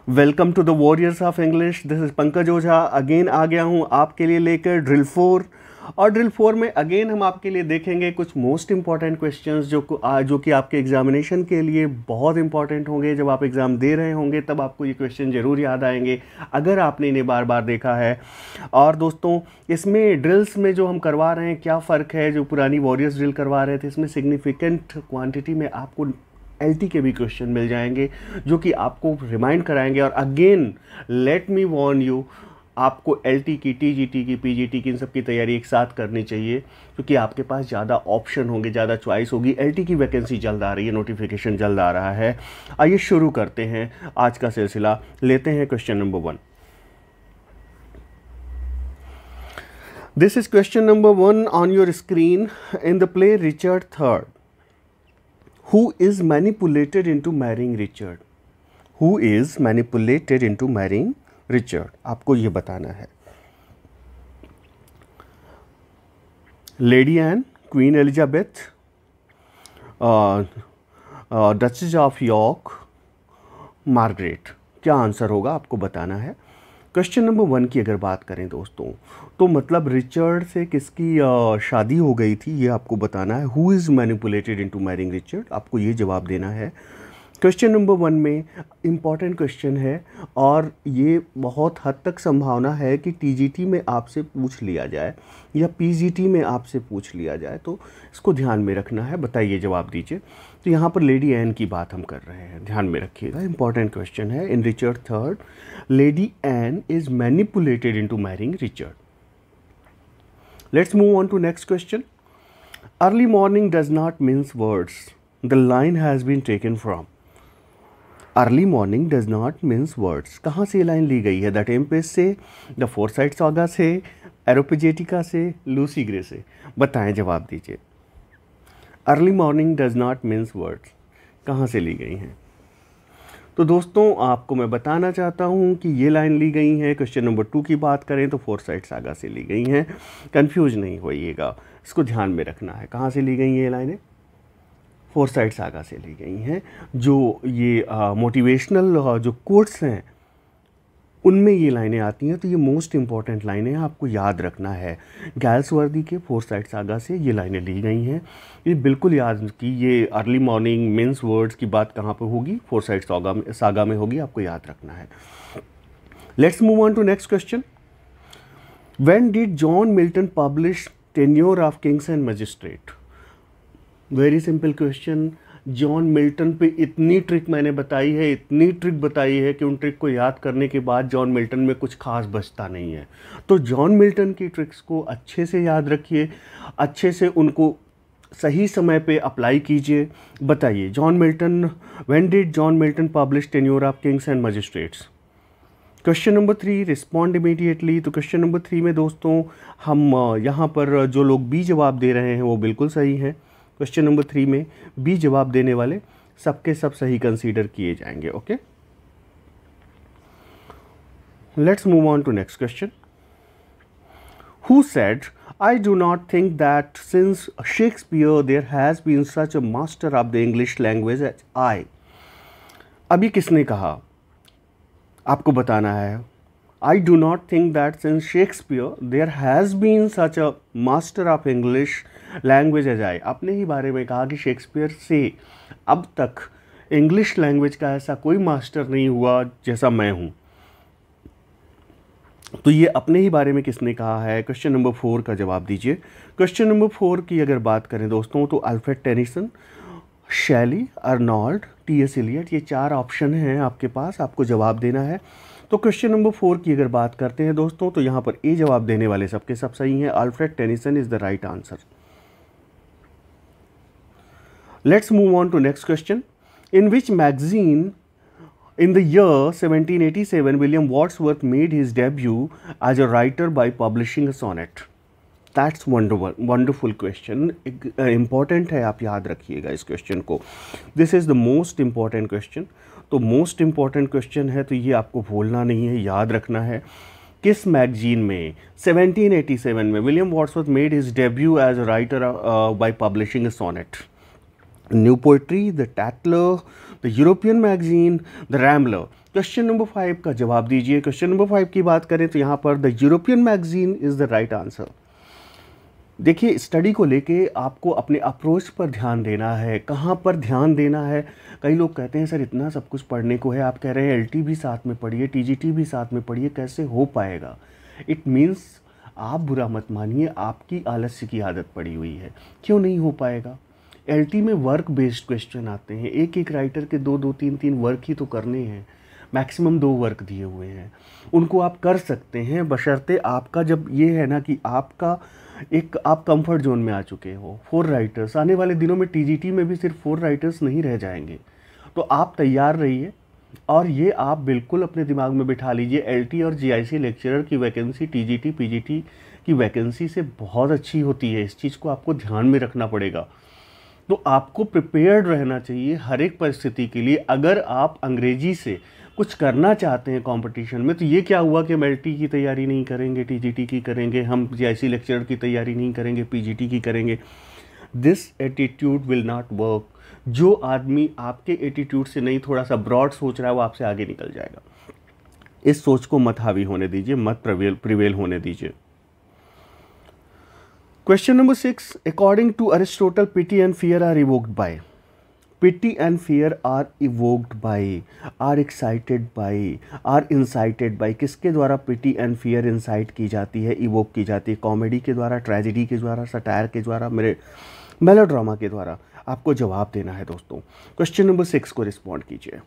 Welcome to the warriors of English. This is Pankaj Ojha. Again आ गया हूँ आपके लिए लेकर ड्रिल 4। और ड्रिल 4 में अगेन हम आपके लिए देखेंगे कुछ मोस्ट इंपॉर्टेंट क्वेश्चंस जो कि आपके एग्जामिनेशन के लिए बहुत इंपॉर्टेंट होंगे। जब आप एग्ज़ाम दे रहे होंगे तब आपको ये क्वेश्चन ज़रूर याद आएंगे अगर आपने इन्हें बार बार देखा है। और दोस्तों, इसमें ड्रिल्स में जो हम करवा रहे हैं क्या फ़र्क है, जो पुरानी वॉरियर्स ड्रिल करवा रहे थे इसमें सिग्निफिकेंट क्वांटिटी में आपको एलटी के भी क्वेश्चन मिल जाएंगे जो कि आपको रिमाइंड कराएंगे। और again let me Warne you, आपको एलटी की, टीजीटी की, पीजीटी की, इन सब की तैयारी एक साथ करनी चाहिए क्योंकि आपके पास ज़्यादा ऑप्शन होंगे, ज़्यादा चॉइस होगी। एलटी की वैकेंसी जल्द आ रही है, नोटिफिकेशन जल्द आ रहा है। आइए शुरू करते हैं आज का सिलसिला। लेते हैं question number 1। This is question number 1 on your screen. In the play Richard III, who is manipulated into marrying Richard? Who is manipulated into marrying Richard? आपको ये बताना है। Lady Anne, Queen Elizabeth, Duchess of York, Margaret. क्या answer होगा आपको बताना है। Question number 1 की अगर बात करें दोस्तों, तो मतलब रिचर्ड से किसकी शादी हो गई थी ये आपको बताना है। Who is manipulated into marrying Richard, आपको ये जवाब देना है। क्वेश्चन नंबर 1 में इम्पॉर्टेंट क्वेश्चन है और ये बहुत हद तक संभावना है कि टीजीटी में आपसे पूछ लिया जाए या पीजीटी में आपसे पूछ लिया जाए, तो इसको ध्यान में रखना है। बताइए, जवाब दीजिए। तो यहाँ पर लेडी एन की बात हम कर रहे हैं, ध्यान में रखिएगा, इंपॉर्टेंट क्वेश्चन है। In Richard III, Lady Anne is manipulated into marrying Richard. Let's move on to next question. Early morning does not means words. The line has been taken from. Early morning does not means words, कहाँ से ये लाइन ली गई है? The Tempest से, the Forsyte Saga से, Areopagitica से, लूसी ग्रे से। बताएं, जवाब दीजिए। Early morning does not means words कहाँ से ली गई हैं? तो दोस्तों, आपको मैं बताना चाहता हूँ कि ये लाइन ली गई है। क्वेश्चन नंबर 2 की बात करें तो फोरसाइट सागा से ली गई हैं। कंफ्यूज नहीं होइएगा, इसको ध्यान में रखना है। कहाँ से ली गई ये लाइनें? फोरसाइट सागा से ली गई हैं। जो ये मोटिवेशनल जो कोट्स हैं उनमें ये लाइनें आती हैं, तो ये मोस्ट इंपॉर्टेंट लाइनें हैं, आपको याद रखना है। गैल्सवर्दी के फोरसाइट सागा से ये लाइनें ली गई हैं। ये बिल्कुल याद कि ये अर्ली मॉर्निंग मीन्स वर्ड्स की बात कहाँ पे होगी? फोरसाइट सागा में होगी, आपको याद रखना है। Let's move on to next question. When did John Milton publish Tenure of Kings and Magistrate? Very simple question. John Milton पे इतनी ट्रिक मैंने बताई है, इतनी ट्रिक बताई है कि उन ट्रिक को याद करने के बाद जॉन मिल्टन में कुछ खास बचता नहीं है। तो जॉन मिल्टन की ट्रिक्स को अच्छे से याद रखिए, अच्छे से उनको सही समय पे अप्लाई कीजिए। बताइए, John Milton, when did John Milton publish Tenure of Kings and magistrates? Question number 3, respond immediately. तो क्वेश्चन नंबर 3 में दोस्तों हम यहाँ पर जो लोग बी जवाब दे रहे हैं वो बिल्कुल सही है। क्वेश्चन नंबर 3 में बी जवाब देने वाले सबके सब सही कंसीडर किए जाएंगे। Okay, let's move on to next question. Who said, I do not think that since Shakespeare there has been such a master of the English language as I. अभी किसने कहा आपको बताना है। I do not think that since Shakespeare there has been such a master of English language as I। अपने ही बारे में कहा कि शेक्सपियर से अब तक इंग्लिश लैंग्वेज का ऐसा कोई मास्टर नहीं हुआ जैसा मैं हूँ। तो ये अपने ही बारे में किसने कहा है? क्वेश्चन नंबर 4 का जवाब दीजिए। क्वेश्चन नंबर 4 की अगर बात करें दोस्तों तो अल्फ्रेड टेनिसन, शैली, अर्नॉल्ड, टी.एस. एलियट, ये 4 ऑप्शन हैं आपके पास, आपको जवाब देना है। तो क्वेश्चन नंबर 4 की अगर बात करते हैं दोस्तों तो यहाँ पर ए जवाब देने वाले सबके सब सही हैं। Alfred Tennyson is the right answer. Let's move on to next question. In which magazine in the year 1787 William Wordsworth made his debut as a writer by publishing a sonnet? That's wonderful question, important है, आप याद रखिएगा इस question को। This is the most important question. तो most important question है, तो ये आपको भूलना नहीं है, याद रखना है। किस मैगजीन में 1787 में William Wordsworth made his debut as a writer by publishing a sonnet? New poetry, the Tatler, the European Magazine, the Rambler. Question number 5 का जवाब दीजिए। क्वेश्चन नंबर 5 की बात करें तो यहाँ पर the European magazine is the right answer. देखिए, स्टडी को लेके आपको अपने अप्रोच पर ध्यान देना है। कहाँ पर ध्यान देना है? कई लोग कहते हैं सर इतना सब कुछ पढ़ने को है, आप कह रहे हैं एलटी भी साथ में पढ़िए, टीजीटी भी साथ में पढ़िए, कैसे हो पाएगा? इट मीन्स आप बुरा मत मानिए, आपकी आलस्य की आदत पड़ी हुई है। क्यों नहीं हो पाएगा? एलटी में वर्क बेस्ड क्वेश्चन आते हैं, एक एक राइटर के दो दो तीन तीन वर्क ही तो करने हैं, मैक्सिमम 2 वर्क दिए हुए हैं, उनको आप कर सकते हैं बशर्ते आपका जब ये है ना कि आपका एक आप कंफर्ट जोन में आ चुके हो। 4 राइटर्स आने वाले दिनों में टीजीटी में भी सिर्फ 4 राइटर्स नहीं रह जाएंगे, तो आप तैयार रहिए और ये आप बिल्कुल अपने दिमाग में बिठा लीजिए, एलटी और जीआईसी लेक्चरर की वैकेंसी टीजीटी पीजीटी की वैकेंसी से बहुत अच्छी होती है। इस चीज़ को आपको ध्यान में रखना पड़ेगा। तो आपको प्रिपेयर्ड रहना चाहिए हर एक परिस्थिति के लिए। अगर आप अंग्रेजी से कुछ करना चाहते हैं कंपटीशन में, तो ये क्या हुआ कि हम एलटी की तैयारी नहीं करेंगे, टीजीटी की करेंगे, हम जीआईसी लेक्चरर की तैयारी नहीं करेंगे, पीजीटी की करेंगे। This attitude will not work. जो आदमी आपके एटीट्यूड से नहीं थोड़ा सा ब्रॉड सोच रहा है वो आपसे आगे निकल जाएगा। इस सोच को मत हावी होने दीजिए, मत प्रिवेल होने दीजिए। Question number 6, according to Aristotle pity and fear are evoked by. Pity and fear are evoked by, are excited by, are incited by. किसके द्वारा पिटी एंड फियर इंसाइट की जाती है, इवोक की जाती है? कॉमेडी के द्वारा, ट्रेजेडी के द्वारा, सटायर के द्वारा, मेरे मेलोड्रामा के द्वारा? आपको जवाब देना है दोस्तों। क्वेश्चन नंबर 6 को रिस्पॉन्ड कीजिए।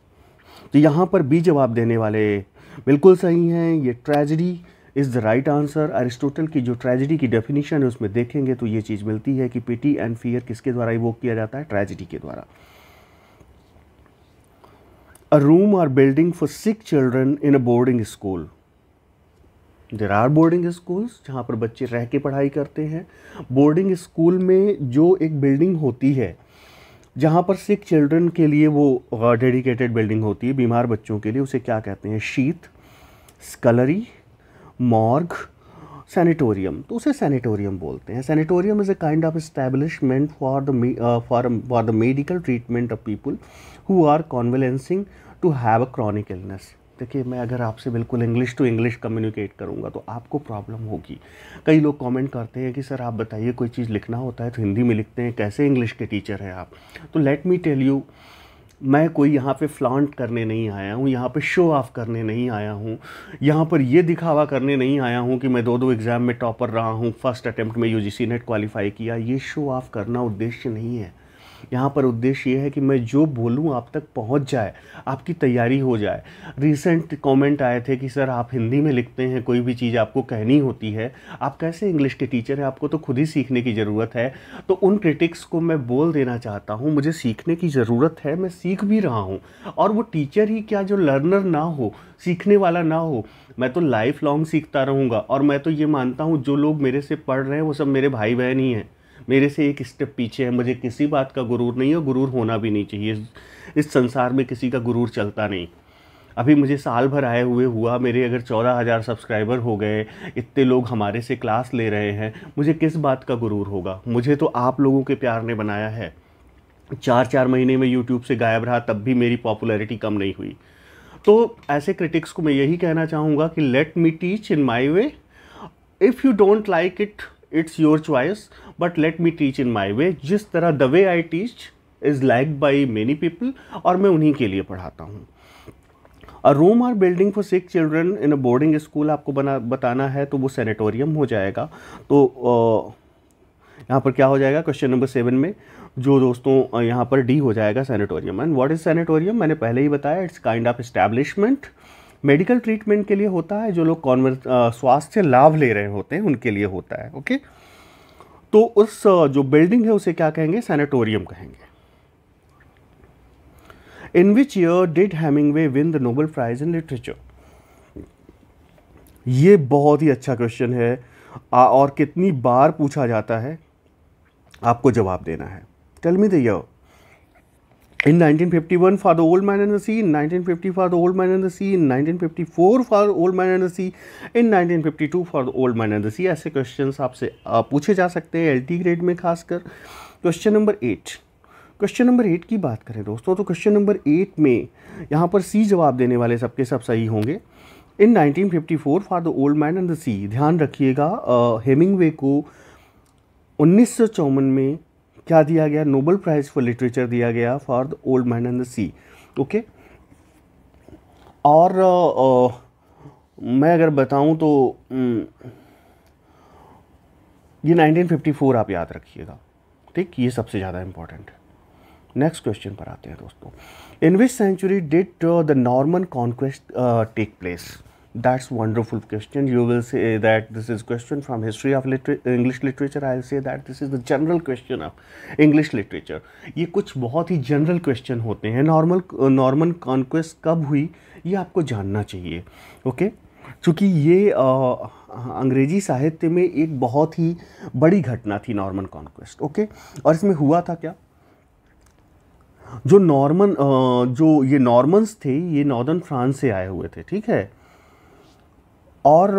तो यहाँ पर बी जवाब देने वाले बिल्कुल सही हैं। ये tragedy is the right answer. Aristotle की जो ट्रेजेडी की डेफिनेशन है उसमें देखेंगे तो ये चीज़ मिलती है कि पिटी एंड फियर किसके द्वारा इवोक किया जाता है? ट्रेजेडी के द्वारा। अ रूम और building for sick children in a boarding school. There are boarding schools जहाँ पर बच्चे रह के पढ़ाई करते हैं। बोर्डिंग स्कूल में जो एक बिल्डिंग होती है जहाँ पर सिक चिल्ड्रन के लिए वो डेडिकेटेड बिल्डिंग होती है, बीमार बच्चों के लिए, उसे क्या कहते हैं? शीत, स्कलरी, मॉर्ग, सैनिटोरियम। तो उसे सैनिटोरियम बोलते हैं। Sanatorium is a kind of establishment for the medical treatment of people who are convalescing to have a chronic illness. देखिए, मैं अगर आपसे बिल्कुल इंग्लिश टू इंग्लिश कम्युनिकेट करूंगा तो आपको प्रॉब्लम होगी। कई लोग कमेंट करते हैं कि सर आप बताइए, कोई चीज़ लिखना होता है तो हिंदी में लिखते हैं, कैसे इंग्लिश के टीचर हैं आप? तो लेट मी टेल यू, मैं कोई यहाँ पे फ्लॉन्ट करने नहीं आया हूँ, यहाँ पे शो ऑफ करने नहीं आया हूँ, यहाँ पर ये दिखावा करने नहीं आया हूँ कि मैं 2 एग्ज़ाम में टॉपर रहा हूँ, फर्स्ट अटेम्प्ट में यूजीसी नेट क्वालिफाई किया। ये शो ऑफ करना उद्देश्य नहीं है। यहाँ पर उद्देश्य ये है कि मैं जो बोलूँ आप तक पहुँच जाए, आपकी तैयारी हो जाए। रिसेंट कमेंट आए थे कि सर आप हिंदी में लिखते हैं, कोई भी चीज़ आपको कहनी होती है, आप कैसे इंग्लिश के टीचर हैं? आपको तो खुद ही सीखने की ज़रूरत है। तो उन क्रिटिक्स को मैं बोल देना चाहता हूँ, मुझे सीखने की ज़रूरत है, मैं सीख भी रहा हूँ। और वो टीचर ही क्या जो लर्नर ना हो, सीखने वाला ना हो, मैं तो लाइफ लॉन्ग सीखता रहूँगा। और मैं तो ये मानता हूँ जो लोग मेरे से पढ़ रहे हैं वो सब मेरे भाई बहन ही हैं, मेरे से एक स्टेप पीछे है। मुझे किसी बात का गुरूर नहीं है, गुरूर होना भी नहीं चाहिए। इस संसार में किसी का गुरूर चलता नहीं। अभी मुझे साल भर आए हुए हुआ, मेरे अगर 14,000 सब्सक्राइबर हो गए, इतने लोग हमारे से क्लास ले रहे हैं, मुझे किस बात का गुरूर होगा? मुझे तो आप लोगों के प्यार ने बनाया है। 4-4 महीने में यूट्यूब से गायब रहा, तब भी मेरी पॉपुलैरिटी कम नहीं हुई। तो ऐसे क्रिटिक्स को मैं यही कहना चाहूँगा कि let me teach in my way. If you don't like it, it's your choice, but let me teach in my way. जिस तरह the way I teach is liked by many people, और मैं उन्हीं के लिए पढ़ाता हूँ। A room or building for sick children in a boarding school आपको बताना है, तो वो सैनिटोरियम हो जाएगा। तो यहाँ पर क्या हो जाएगा क्वेश्चन नंबर 7 में, जो दोस्तों यहाँ पर डी हो जाएगा sanatorium. And what is sanatorium? मैंने पहले ही बताया, it's kind of establishment, medical treatment के लिए होता है, जो लोग स्वास्थ्य लाभ ले रहे होते हैं उनके लिए होता है। ओके, तो उस जो बिल्डिंग है उसे क्या कहेंगे? सैनिटोरियम कहेंगे। In which year did Hemingway win the Nobel prize in literature? ये बहुत ही अच्छा क्वेश्चन है और कितनी बार पूछा जाता है, आपको जवाब देना है। Tell me the year. In 1951 for the Old Man and the Sea, in 1950 for the Old Man and the Sea, in 1954 for the Old Man and the Sea, in 1952 for the Old Man and the Sea। ऐसे questions आपसे पूछे जा सकते हैं LT grade में खासकर। Question number 8, question number 8 की बात करें दोस्तों, तो क्वेश्चन नंबर 8 में यहाँ पर सी जवाब देने वाले सबके सब सही होंगे। In 1954 for the old man and the Sea, ध्यान रखिएगा, हेमिंगवे को 1954 में क्या दिया गया, नोबेल प्राइज फॉर लिटरेचर दिया गया for the old man and the sea. Okay, और मैं अगर बताऊं तो ये 1954 आप याद रखिएगा, ठीक, ये सबसे ज़्यादा इंपॉर्टेंट है। नेक्स्ट क्वेश्चन पर आते हैं दोस्तों। In which century did the Norman conquest take place? That's wonderful question. You will say that this is question from history of English literature. I will say that this is the general question of English literature. ये कुछ बहुत ही general question होते हैं। Norman conquest कब हुई ये आपको जानना चाहिए। ओके, चूँकि ये अंग्रेजी साहित्य में एक बहुत ही बड़ी घटना थी नॉर्मन कॉन्क्वेस्ट। ओके, और इसमें हुआ था क्या, जो ये नॉर्मन्स थे ये नॉर्दर्न फ्रांस से आए हुए थे, ठीक है, और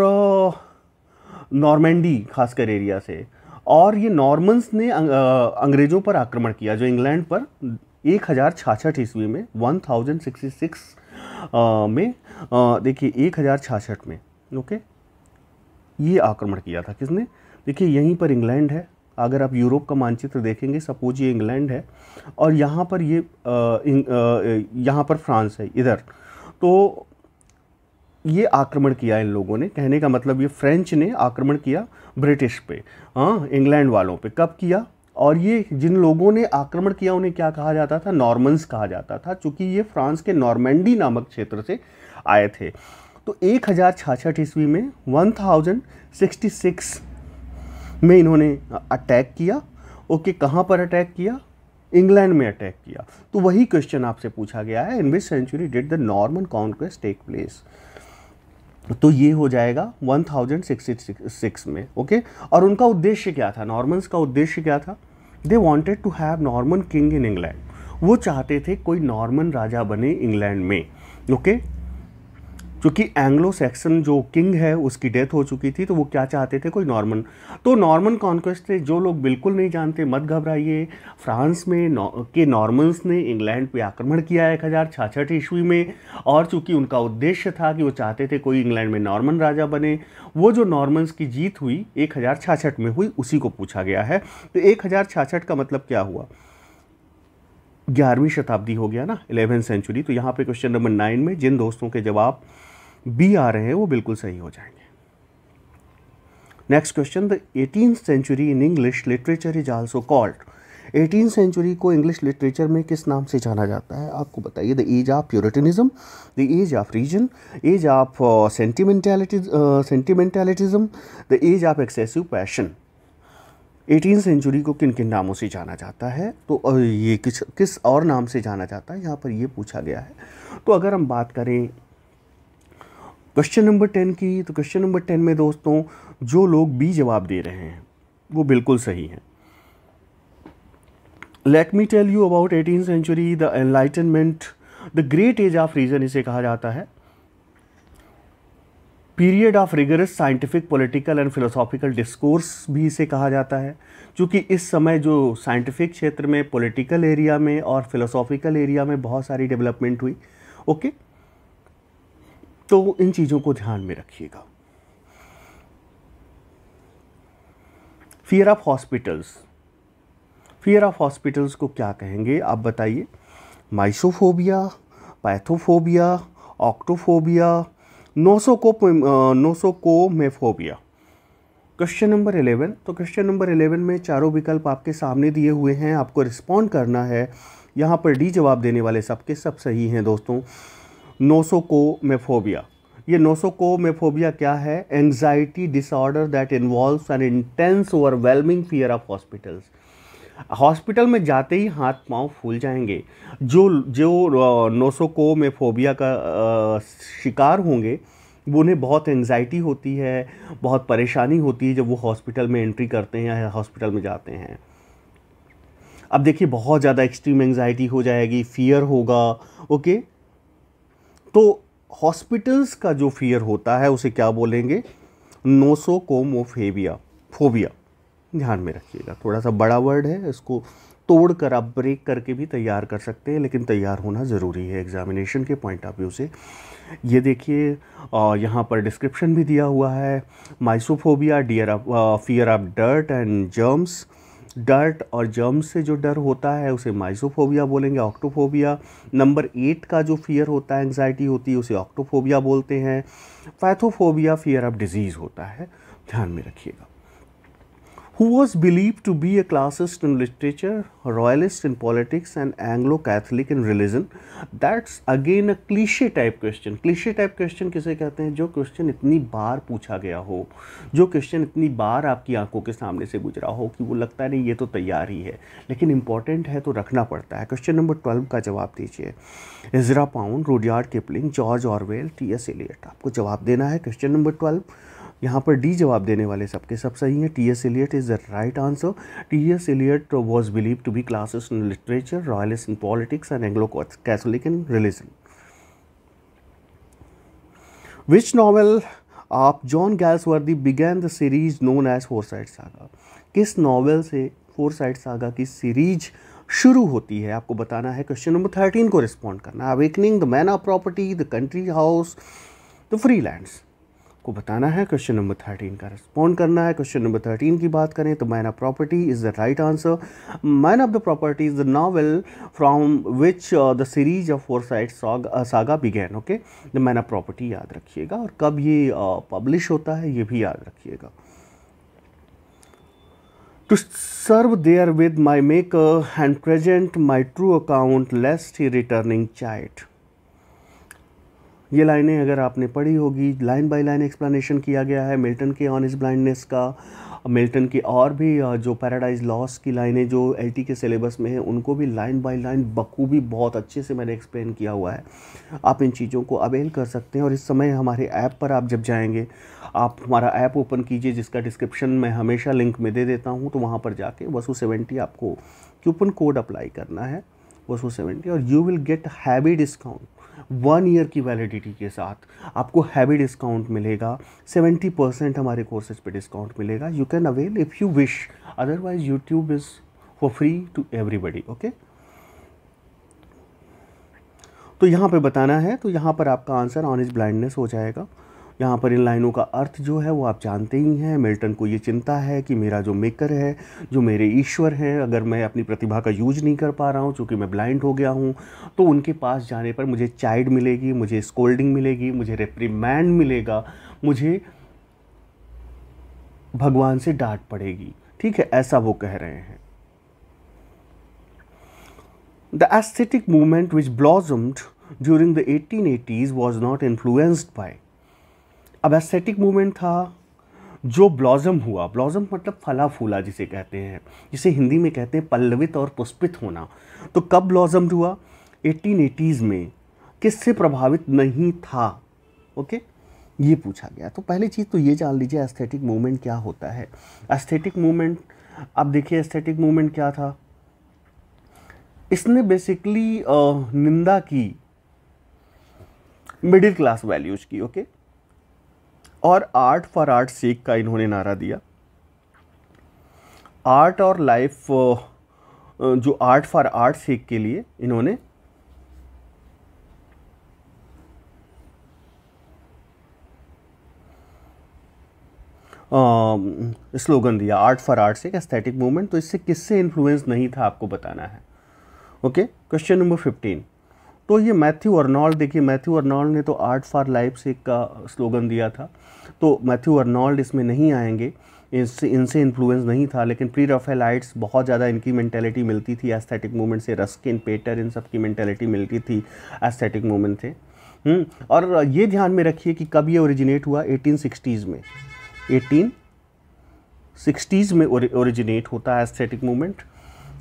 नॉर्मेंडी खासकर एरिया से, और ये नॉर्मन्स ने अंग्रेज़ों पर आक्रमण किया जो इंग्लैंड पर 1066 ईस्वी में 1066 में, देखिए 1066 में। ओके, ये आक्रमण किया था किसने? देखिए यहीं पर इंग्लैंड है, अगर आप यूरोप का मानचित्र देखेंगे सपोज ये इंग्लैंड है और यहाँ पर यहाँ पर फ्रांस है इधर, तो ये आक्रमण किया इन लोगों ने। कहने का मतलब ये फ्रेंच ने आक्रमण किया ब्रिटिश पे, हाँ, इंग्लैंड वालों पे। कब किया? और ये जिन लोगों ने आक्रमण किया उन्हें क्या कहा जाता था? नॉर्मन्स कहा जाता था, चूँकि ये फ्रांस के नॉर्मेंडी नामक क्षेत्र से आए थे। तो 1066 ईस्वी में 1066 में इन्होंने अटैक किया। ओके, कहाँ पर अटैक किया? इंग्लैंड में अटैक किया। तो वही क्वेश्चन आपसे पूछा गया है, in which century did the Norman conquest take place? तो ये हो जाएगा 1066 में। ओके, और उनका उद्देश्य क्या था? नॉर्मन्स का उद्देश्य क्या था? They wanted to have Norman king in England. वो चाहते थे कोई नॉर्मन राजा बने इंग्लैंड में। ओके, क्योंकि एंग्लो सैक्सन जो किंग है उसकी डेथ हो चुकी थी, तो वो क्या चाहते थे? कोई नॉर्मन। तो नॉर्मन कॉन्क्वेस्ट थे, जो लोग बिल्कुल नहीं जानते मत घबराइए, फ्रांस में के नॉर्मन्स ने इंग्लैंड पे आक्रमण किया 1066 ईस्वी में, और चूंकि उनका उद्देश्य था कि वो चाहते थे कोई इंग्लैंड में नॉर्मन राजा बने, वो जो नॉर्मन्स की जीत हुई 1066 में हुई, उसी को पूछा गया है। तो 1066 का मतलब क्या हुआ? 11वीं शताब्दी हो गया ना, 11th सेंचुरी। तो यहाँ पे क्वेश्चन नंबर 9 में जिन दोस्तों के जवाब बी आ रहे हैं वो बिल्कुल सही हो जाएंगे। Next question, the 18th century in English literature is also called. 18th century को इंग्लिश लिटरेचर में किस नाम से जाना जाता है? आपको बताइए। The age of puritanism, the age of reason, age of sentimentalism, the age of excessive passion. 18th century को किन किन नामों से जाना जाता है? तो ये किस और नाम से जाना जाता है, यहाँ पर ये पूछा गया है। तो अगर हम बात करें क्वेश्चन नंबर 10 की, तो क्वेश्चन नंबर 10 में दोस्तों जो लोग बी जवाब दे रहे हैं वो बिल्कुल सही हैं। Let me tell you about 18th century, the enlightenment, the great age of reason इसे कहा जाता है। Period of rigorous scientific political and philosophical discourse भी इसे कहा जाता है, क्योंकि इस समय जो साइंटिफिक क्षेत्र में, पॉलिटिकल एरिया में और फिलोसॉफिकल एरिया में बहुत सारी डेवलपमेंट हुई। ओके, तो इन चीज़ों को ध्यान में रखिएगा। Fear of hospitals, fear of hospitals को क्या कहेंगे आप बताइए? माइसोफोबिया, पैथोफोबिया, ऑक्टोफोबिया, नोसोकोमेफोबिया। क्वेश्चन नंबर 11, तो क्वेश्चन नंबर 11 में चारों विकल्प आपके सामने दिए हुए हैं, आपको रिस्पॉन्ड करना है। यहाँ पर डी जवाब देने वाले सबके सब सही हैं दोस्तों। नोसोकोमेफोबिया, ये नोसोकोमेफोबिया क्या है? Anxiety disorder that involves N intense overwhelming fear of hospitals. Hospital में जाते ही हाथ पांव फूल जाएंगे। जो नोसोकोमेफोबिया का शिकार होंगे उन्हें बहुत एंजाइटी होती है, बहुत परेशानी होती है जब वो हॉस्पिटल में एंट्री करते हैं या हॉस्पिटल में जाते हैं। अब देखिए बहुत ज़्यादा एक्सट्रीम एंजाइटी हो जाएगी, फियर होगा। ओके, तो हॉस्पिटल्स का जो फियर होता है उसे क्या बोलेंगे? नोसोकोमोफोबिया, फोबिया। ध्यान में रखिएगा, थोड़ा सा बड़ा वर्ड है, इसको तोड़ कर आप ब्रेक करके भी तैयार कर सकते हैं, लेकिन तैयार होना ज़रूरी है एग्जामिनेशन के पॉइंट ऑफ व्यू से। ये देखिए यहाँ पर डिस्क्रिप्शन भी दिया हुआ है। Mysophobia, fear of dirt and germs. Dirt और जर्म्स से जो डर होता है उसे माइसोफोबिया बोलेंगे। ऑक्टोफोबिया, नंबर 8 का जो फियर होता है, एंग्जाइटी होती है, उसे ऑक्टोफोबिया बोलते हैं। पैथोफोबिया फियर ऑफ डिजीज़ होता है, ध्यान में रखिएगा। Who was believed to be a classist in literature, royalist in politics and Anglo-Catholic in religion? That's again a cliche type question. Cliche type question किसे कहते हैं? जो क्वेश्चन इतनी बार पूछा गया हो, जो क्वेश्चन इतनी बार आपकी आंखों के सामने से गुजरा हो कि वो लगता है नहीं ये तो तैयार ही है, लेकिन इंपॉर्टेंट है तो रखना पड़ता है। क्वेश्चन नंबर 12 का जवाब दीजिए। Ezra Pound, Rudyard Kipling, George Orwell, T S. Eliot. आपको जवाब देना है क्वेश्चन नंबर 12। यहाँ पर डी जवाब देने वाले सबके सब सही हैं। T S. Eliot is the right answer. T S. Eliot was believe to be classicist in literature, royalist in politics and Anglo Catholic in religion. Which novel of John Galsworthy began the series known as Forsyte Saga? किस novel से Forsyte Saga की series शुरू होती है? आपको बताना है। Question number 13 को रिस्पॉन्ड करना है। Awakening, the man of Property, the Country House, the Freelands को बताना है। क्वेश्चन नंबर 13 का रिस्पॉन्ड करना है। क्वेश्चन नंबर 13 की बात करें तो man of property is the right answer. Man of the property is the novel from which the series of foresight saga began. Okay, the man of property याद रखिएगा, और कब ये पब्लिश होता है ये भी याद रखिएगा। To serve there with my maker and present my true account lest he returning child. ये लाइनें अगर आपने पढ़ी होगी, लाइन बाय लाइन एक्सप्लेनेशन किया गया है मिल्टन के ऑन हिज ब्लाइंडनेस का। मिल्टन की और भी जो पैराडाइज लॉस्ट की लाइनें जो एलटी के सिलेबस में हैं उनको भी लाइन बाय लाइन बखूबी बहुत अच्छे से मैंने एक्सप्लेन किया हुआ है। आप इन चीज़ों को अवेल कर सकते हैं। और इस समय हमारे ऐप पर आप जब जाएंगे, आप हमारा ऐप ओपन कीजिए जिसका डिस्क्रिप्शन मैं हमेशा लिंक में दे देता हूँ, तो वहाँ पर जाके वसु 70 आपको कूपन कोड अप्लाई करना है, वसु 70, और you will get heavy discount. 1 year की वैलिडिटी के साथ आपको हैवी डिस्काउंट मिलेगा। 70% हमारे कोर्सेज पे डिस्काउंट मिलेगा। You can avail if you wish, otherwise YouTube is for free to everybody. Okay, तो यहाँ पे बताना है, तो यहाँ पर आपका आंसर ऑन हिज ब्लाइंडनेस हो जाएगा। यहाँ पर इन लाइनों का अर्थ जो है वो आप जानते ही हैं। मिल्टन को ये चिंता है कि मेरा जो मेकर है, जो मेरे ईश्वर हैं, अगर मैं अपनी प्रतिभा का यूज नहीं कर पा रहा हूँ चूँकि मैं ब्लाइंड हो गया हूँ, तो उनके पास जाने पर मुझे चाइड मिलेगी, मुझे स्कोल्डिंग मिलेगी, मुझे रेप्रीमैंड मिलेगा, मुझे भगवान से डांट पड़ेगी। ठीक है, ऐसा वो कह रहे हैं। The aesthetic movement which blossomed during the 1880s was not influenced by. अब एस्थेटिक मूवमेंट था जो ब्लॉसम हुआ। ब्लॉसम मतलब फला फूला जिसे कहते हैं, जिसे हिंदी में कहते हैं पल्लवित और पुष्पित होना। तो कब ब्लॉसम हुआ? 1880s में। किससे प्रभावित नहीं था? ओके, ये पूछा गया। तो पहली चीज़ तो ये जान लीजिए एस्थेटिक मूवमेंट क्या होता है। एस्थेटिक मूवमेंट, अब देखिए एस्थेटिक मूवमेंट क्या था। इसने बेसिकली निंदा की मिडिल क्लास वैल्यूज की। ओके, और आर्ट फॉर आर्ट सेक का इन्होंने नारा दिया। आर्ट और लाइफ, जो आर्ट फॉर आर्ट सेक के लिए इन्होंने स्लोगन दिया, art for art sake, aesthetic movement. तो इससे किससे इन्फ्लुएंस नहीं था आपको बताना है। Okay, question number 15। तो ये मैथ्यू अर्नोल्ड, देखिए मैथ्यू अर्नोल्ड ने तो आर्ट फॉर लाइफ से का स्लोगन दिया था, तो मैथ्यू अर्नोल्ड इसमें नहीं आएंगे, इनसे इन्फ्लुएंस नहीं था। लेकिन प्री राफेलाइट्स बहुत ज़्यादा इनकी मेंटेलिटी मिलती थी एस्थेटिक मूवमेंट से। रस्किन, पेटर, इन सब की मेंटेलिटी मिलती थी एस्थेटिक मूवमेंट से। और ये ध्यान में रखिए कि कब ये ओरिजिनेट हुआ, 1860s में। 1860s में ओरिजिनेट होता है एस्थेटिक मूवमेंट।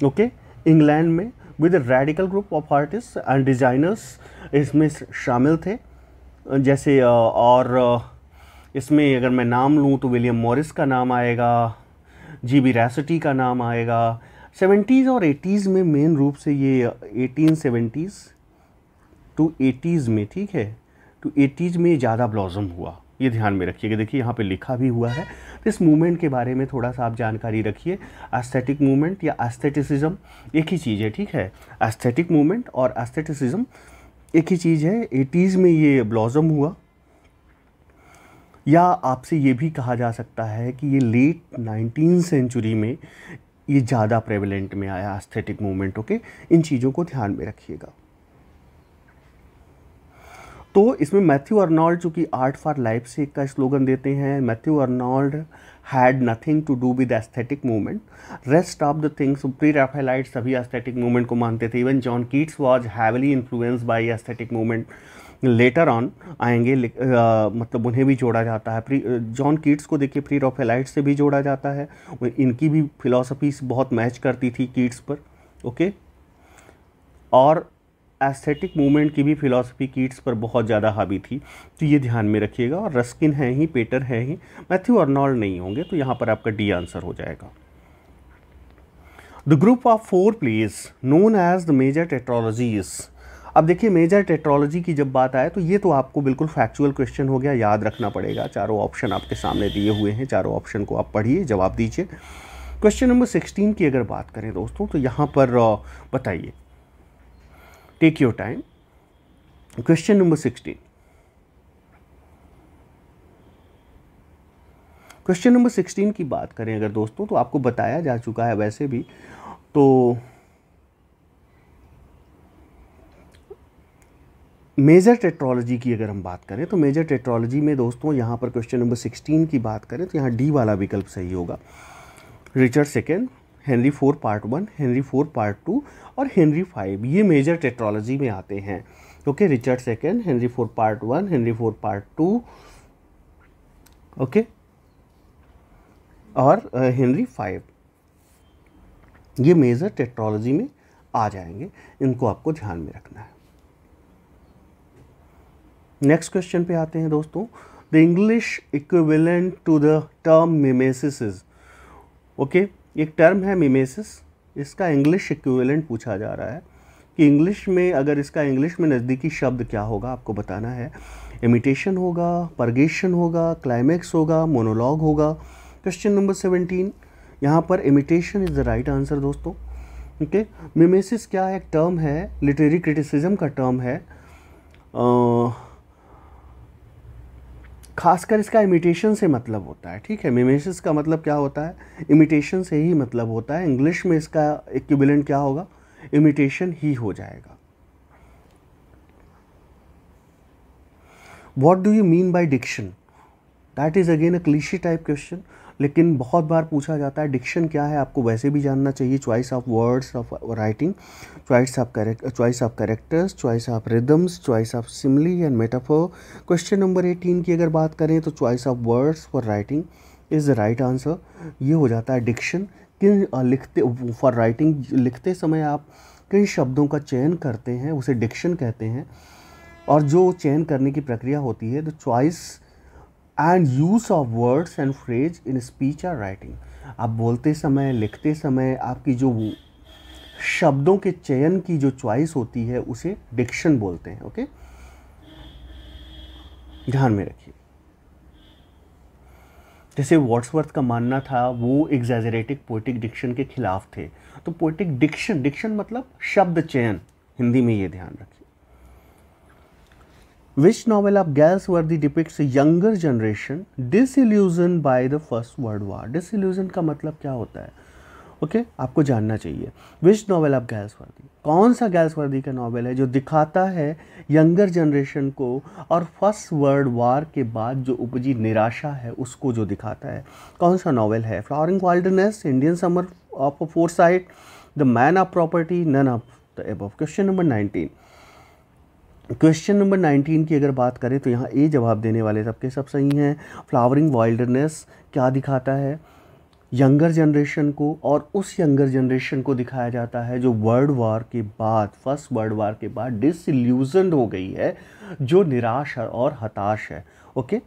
ओके, इंग्लैंड में with radical group of artist and designers इसमें शामिल थे। जैसे और इसमें अगर मैं नाम लूँ तो विलियम मॉरिस का नाम आएगा, जी.बी. रैसटी का नाम आएगा। 70s और 80s में मेन रूप से ये 1870s टू 80s में, ठीक है, टू 80s में ज़्यादा ब्लॉसम हुआ। ये ध्यान में रखिएगा। देखिए यहाँ पे लिखा भी हुआ है। तो इस मूवमेंट के बारे में थोड़ा सा आप जानकारी रखिए। एस्थेटिक मूवमेंट या एस्थेटिसिज्म एक ही चीज़ है, ठीक है। एस्थेटिक मूवमेंट और एस्थेटिसिज्म एक ही चीज़ है। 80s में ये ब्लॉसम हुआ, या आपसे ये भी कहा जा सकता है कि ये लेट 19th सेंचुरी में ये ज़्यादा प्रेवलेंट में आया एस्थेटिक मूवमेंट। ओके, इन चीज़ों को ध्यान में रखिएगा। तो इसमें मैथ्यू अर्नोल्ड जो कि आर्ट फॉर लाइफ से का स्लोगन देते हैं, Matthew Arnold had nothing to do with aesthetic movement, rest of the things. Pre Raphaelite सभी एस्थेटिक मूवमेंट को मानते थे। Even John Keats was heavily influenced by aesthetic movement. Later on आएंगे, मतलब उन्हें भी जोड़ा जाता है। जॉन कीट्स को देखिए प्री रैफेलाइट से भी जोड़ा जाता है। इनकी भी फिलॉसफी बहुत मैच करती थी कीट्स पर। ओके, और एस्थेटिक मूवमेंट की भी फिलॉसफी कीट्स पर बहुत ज़्यादा हावी थी। तो ये ध्यान में रखिएगा। और रस्किन है ही, पेटर है ही, मैथ्यू अर्नोल्ड नहीं होंगे। तो यहाँ पर आपका डी आंसर हो जाएगा। The group of 4 plays known as the major tetralogies. अब देखिए मेजर टेट्रोलॉजी की जब बात आए तो ये तो आपको बिल्कुल फैक्चुअल क्वेश्चन हो गया, याद रखना पड़ेगा। चारों ऑप्शन आपके सामने दिए हुए हैं, चारों ऑप्शन को आप पढ़िए, जवाब दीजिए। क्वेश्चन नंबर 16 की अगर बात करें दोस्तों, तो यहाँ पर बताइए, take your time. Question number 16, question number 16 की बात करें अगर दोस्तों, तो आपको बताया जा चुका है वैसे भी। तो मेजर टेट्रोलॉजी की अगर हम बात करें, तो मेजर टेट्रोलॉजी में दोस्तों यहाँ पर क्वेश्चन नंबर 16 की बात करें तो यहाँ डी वाला विकल्प सही होगा। Richard second, Henry 4 part 1, Henry 4 part 2 और हेनरी 5, ये मेजर टेट्रोलॉजी में आते हैं। Okay, Richard second, Henry 4 part 1, Henry 4 part 2, okay, और हेनरी 5, ये मेजर टेट्रोलॉजी में आ जाएंगे। इनको आपको ध्यान में रखना है। नेक्स्ट क्वेश्चन पे आते हैं दोस्तों। The English equivalent to the term mimesis is. Okay, एक टर्म है मिमेसिस, इसका इंग्लिश इक्विवेलेंट पूछा जा रहा है कि इंग्लिश में, अगर इसका इंग्लिश में नज़दीकी शब्द क्या होगा आपको बताना है। इमिटेशन होगा, परगेशन होगा, क्लाइमैक्स होगा, मोनोलॉग होगा। क्वेश्चन नंबर 17, यहाँ पर imitation is the right answer दोस्तों। ओके, मिमेसिस क्या है? एक टर्म है, लिटरेरी क्रिटिसिज्म का टर्म है। खासकर इसका इमिटेशन से मतलब होता है, ठीक है। मिमेसिस का मतलब क्या होता है? इमिटेशन से ही मतलब होता है। इंग्लिश में इसका इक्विवेलेंट क्या होगा? इमिटेशन ही हो जाएगा। What do you mean by diction? That is again a cliche type question, लेकिन बहुत बार पूछा जाता है। डिक्शन क्या है आपको वैसे भी जानना चाहिए। Choice of words of writing, choice of characters, choice of rhythms, choice of simile and metaphor. Question number 18 की अगर बात करें तो choice of words for writing is the right answer. ये हो जाता है डिक्शन। किन लिखते फॉर राइटिंग, लिखते समय आप किन शब्दों का चयन करते हैं उसे डिक्शन कहते हैं। और जो चयन करने की प्रक्रिया होती है, the choice and use of words and phrase in speech और राइटिंग। आप बोलते समय, लिखते समय आपकी जो शब्दों के चयन की जो चॉइस होती है उसे डिक्शन बोलते हैं। ओके, ध्यान में रखिए। जैसे वर्ड्सवर्थ का मानना था वो एग्जैजरेटिव पोएटिक डिक्शन के खिलाफ थे। तो पोएटिक डिक्शन, डिक्शन मतलब शब्द चयन, हिंदी में ये ध्यान रखिए। Which novel of Galsworthy depicts a younger generation disillusioned by the First World War? Disillusion का मतलब क्या होता है? ओके, आपको जानना चाहिए। Which novel of Galsworthy? कौन सा गैल्सवर्दी का नॉवेल है जो दिखाता है यंगर जनरेशन को और फर्स्ट वर्ल्ड वार के बाद जो उपजी निराशा है उसको जो दिखाता है? कौन सा नॉवेल है? Flowering wildness, Indian summer of Forsyte, the man of property, none of the above. Question number 19, question number 19 की अगर बात करें तो यहाँ ए जवाब देने वाले सबके सब सही हैं। फ्लावरिंग वाइल्डनेस क्या दिखाता है? यंगर जनरेशन को, और उस यंगर जनरेशन को दिखाया जाता है जो वर्ल्ड वार के बाद, फर्स्ट वर्ल्ड वार के बाद डिसइल्यूजन्ड हो गई है, जो निराश और हताश है। ओके,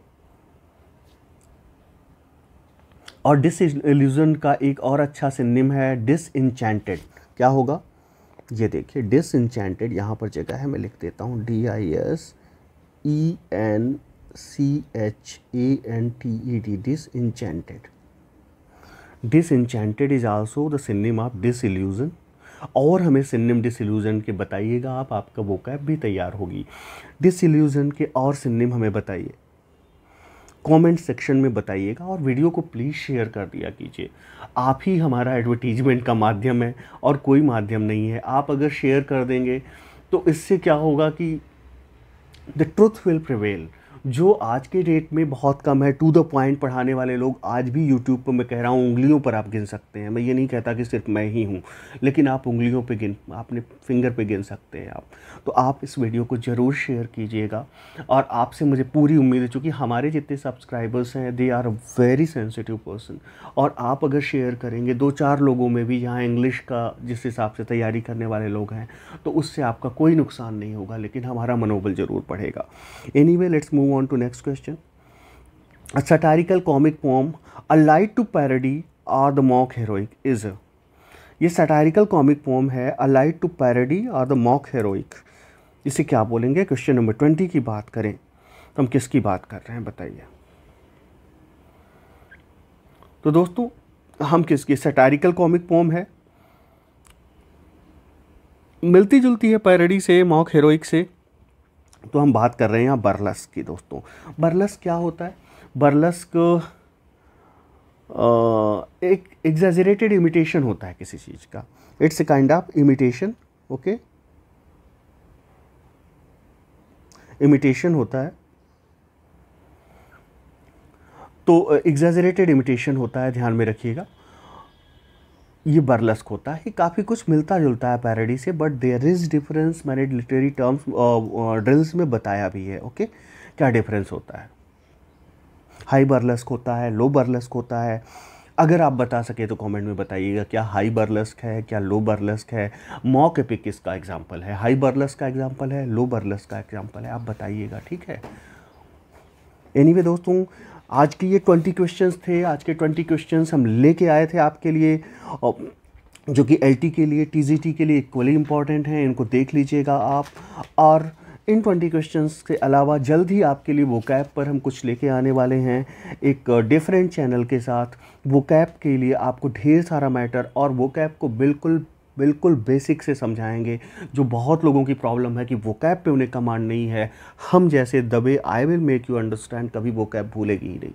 और डिसइल्यूजन का एक और अच्छा सिनोनिम है डिसइंचेंटेड। क्या होगा? ये देखिए, डिसइंचेंटेड यहाँ पर जगह है, मैं लिख देता हूँ DISENCHANTED। DISCHANTED, disenchanted. Disenchanted is also the synonym of disillusion. और हमें सिनोनिम डिसइल्यूजन के बताइएगा आप, आपका वोकैब भी तैयार होगी। डिसइल्यूजन के और सिनोनिम हमें बताइए, कमेंट सेक्शन में बताइएगा, और वीडियो को प्लीज़ शेयर कर दिया कीजिए। आप ही हमारा एडवर्टीजमेंट का माध्यम है और कोई माध्यम नहीं है। आप अगर शेयर कर देंगे तो इससे क्या होगा कि द ट्रुथ विल प्रिवेल। जो आज के डेट में बहुत कम है टू द पॉइंट पढ़ाने वाले लोग, आज भी यूट्यूब पर मैं कह रहा हूँ उंगलियों पर आप गिन सकते हैं। मैं ये नहीं कहता कि सिर्फ मैं ही हूँ, लेकिन आप उंगलियों पे अपने फिंगर पे गिन सकते हैं आप। तो आप इस वीडियो को ज़रूर शेयर कीजिएगा। और आपसे मुझे पूरी उम्मीद है, चूँकि हमारे जितने सब्सक्राइबर्स हैं they are a very sensitive person, और आप अगर शेयर करेंगे 2-4 लोगों में भी जहाँ इंग्लिश का जिस हिसाब से तैयारी करने वाले लोग हैं, तो उससे आपका कोई नुकसान नहीं होगा, लेकिन हमारा मनोबल ज़रूर बढ़ेगा। Anyway, let's move on to next question. A satirical comic poem, a light to parody or the mock heroic is a, ये satirical comic poem है, a light to parody or the mock heroic, इसे क्या बोलेंगे? Question number 20 की बात करें तो हम किसकी बात कर रहे हैं बताइए। तो दोस्तों हम किसकी, सैटारिकल कॉमिक पोम है, मिलती जुलती है पैरडी से, मॉक हेरोइक से, तो हम बात कर रहे हैं यहाँ बर्लस्क की। दोस्तों बर्लस्क क्या होता है? बर्लस्क एक एग्जैजरेटेड इमिटेशन होता है किसी चीज़ का। It's a kind of imitation, okay, imitation होता है। तो एग्जैजरेटेड इमिटेशन होता है, ध्यान में रखिएगा। ये बर्लस्क होता है, काफ़ी कुछ मिलता जुलता है पैरोडी से, बट देयर इज़ डिफरेंस। मैंने लिटरेरी टर्म्स ड्रिल्स में बताया भी है, ओके, क्या डिफरेंस होता है। हाई बर्लस्क होता है, लो बर्लस्क होता है। अगर आप बता सके तो कमेंट में बताइएगा, क्या हाई बर्लस्क है, क्या लो बर्लस्क है। मॉक एपिक किसका एग्जाम्पल है? हाई बर्लस्क का एग्जाम्पल है, लो बर्लस्क का एग्जाम्पल है, आप बताइएगा, ठीक है। एनीवे दोस्तों, आज के ये 20 क्वेश्चंस थे। आज के 20 क्वेश्चंस हम लेके आए थे आपके लिए, जो कि एलटी के लिए, टीजीटी के लिए इक्वली इम्पॉर्टेंट हैं। इनको देख लीजिएगा आप। और इन 20 क्वेश्चंस के अलावा जल्द ही आपके लिए वोकैब पर हम कुछ लेके आने वाले हैं, एक डिफरेंट चैनल के साथ। वोकैब के लिए आपको ढेर सारा मैटर, और वोकैब को बिल्कुल बेसिक से समझाएंगे। जो बहुत लोगों की प्रॉब्लम है कि वोकैब पे उन्हें कमांड नहीं है, हम जैसे दबे, I will make you understand, कभी वोकैब भूलेगी ही नहीं।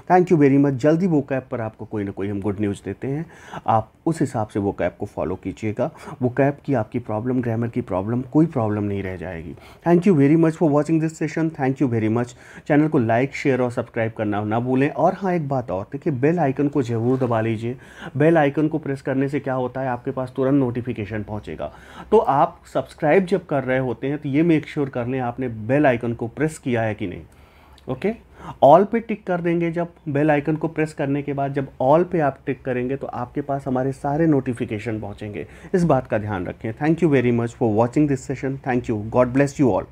Thank you very much. जल्दी वोकैब पर आपको कोई ना कोई हम गुड न्यूज़ देते हैं, आप उस हिसाब से वोकैब को फॉलो कीजिएगा। वोकैब की आपकी प्रॉब्लम, ग्रामर की प्रॉब्लम, कोई प्रॉब्लम नहीं रह जाएगी। Thank you very much for watching this session. Thank you very much. Channel को लाइक, शेयर और सब्सक्राइब करना ना भूलें। और हाँ, एक बात और, देखिए बेल आइकन को ज़रूर दबा लीजिए। बेल आइकन को प्रेस करने से क्या होता है, आपके पास तुरंत नोटिफिकेशन पहुंचेगा। तो आप सब्सक्राइब जब कर रहे होते हैं तो ये मेक श्योर कर लें आपने बेल आइकन को प्रेस किया है कि नहीं, ओके। ऑल पे टिक कर देंगे जब बेल आइकन को प्रेस करने के बाद, जब ऑल पे आप टिक करेंगे तो आपके पास हमारे सारे नोटिफिकेशन पहुंचेंगे। इस बात का ध्यान रखें। Thank you very much for watching this session. Thank you. God bless you all.